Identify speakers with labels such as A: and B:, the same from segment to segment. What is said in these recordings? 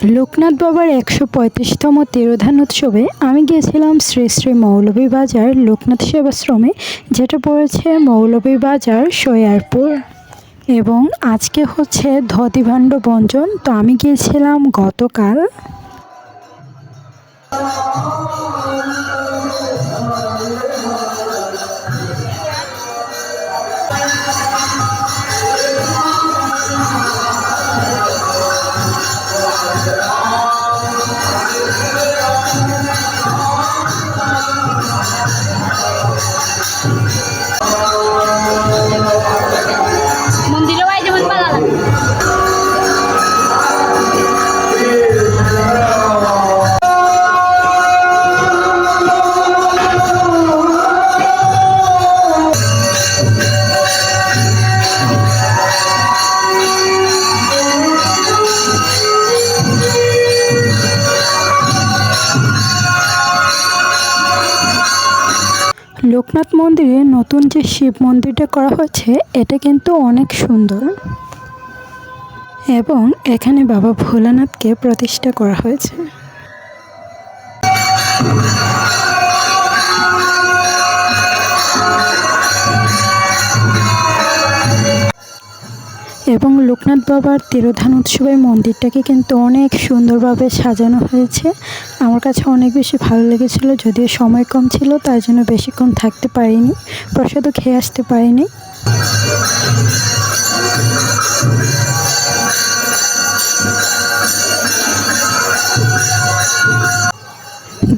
A: লোকনাথ বাবার ১৩৫তম তিরোধান উৎসবে আমি গিয়েছিলাম শ্রী শ্রী মৌলভীবাজার লোকনাথ সেবাশ্রমে, যেটা পড়েছে মৌলভীবাজার সৈয়ারপুর। এবং আজকে হচ্ছে ধতিভাণ্ড বঞ্চন। তো আমি গিয়েছিলাম গতকাল।
B: মন্দিরে ভাই যেমন পালা
A: লোকনাথ মন্দিরে নতুন যে শিব মন্দিরটা করা হয়েছে, এটা কিন্তু অনেক সুন্দর এবং এখানে বাবা ভোলানাথকে প্রতিষ্ঠা করা হয়েছে। এবং লোকনাথ বাবার তিরোধান উৎসবের মন্দিরটাকে কিন্তু অনেক সুন্দরভাবে সাজানো হয়েছে। আমার কাছে অনেক বেশি ভালো লেগেছিল, যদিও সময় কম ছিল, তার জন্য বেশিক্ষণ থাকতে পারিনি, প্রসাদও খেয়ে আসতে পারিনি।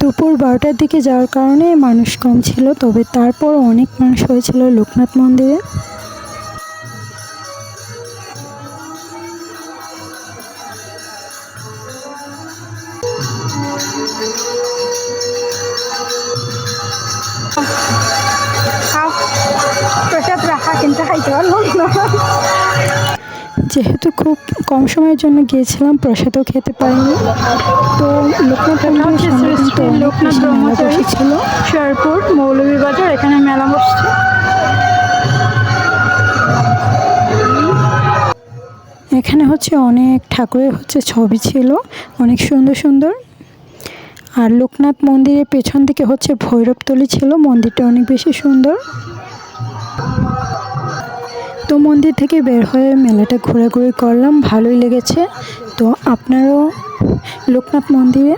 A: দুপুর 12টার দিকে যাওয়ার কারণে মানুষ কম ছিল, তবে তারপর অনেক মানুষ হয়েছিল লোকনাথ মন্দিরে।
B: প্রসাদ রাখা কিন্তু খাইতে পারলাম না,
A: যেহেতু খুব কম সময়ের জন্য গিয়েছিলাম, প্রসাদও খেতে পারিনি। তো লোকনাথ
B: লোকনাথ ব্রহ্মচারী
A: ছিল
B: শেরপুর মৌলভীবাজার, এখানে মেলা বসছে।
A: এখানে হচ্ছে অনেক ঠাকুরের ছবি ছিল, অনেক সুন্দর সুন্দর। আর লোকনাথ মন্দিরের পেছন দিকে ভৈরবতলী ছিল, মন্দিরটা অনেক বেশি সুন্দর। তো মন্দির থেকে বের হয়ে মেলাটা ঘোরাঘুরি করলাম, ভালোই লেগেছে। তো আপনারাও লোকনাথ মন্দিরে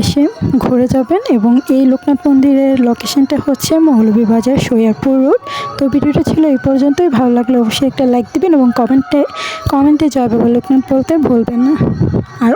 A: এসে ঘুরে যাবেন। এবং এই লোকনাথ মন্দিরের লোকেশনটা হচ্ছে মৌলভীবাজার সৈয়ারপুর রোড। তো ভিডিওটা ছিল এই পর্যন্তই। ভালো লাগলে অবশ্যই একটা লাইক দিবেন এবং কমেন্টে জয় বাবা লোকনাথ বলতে ভুলবেন না। আর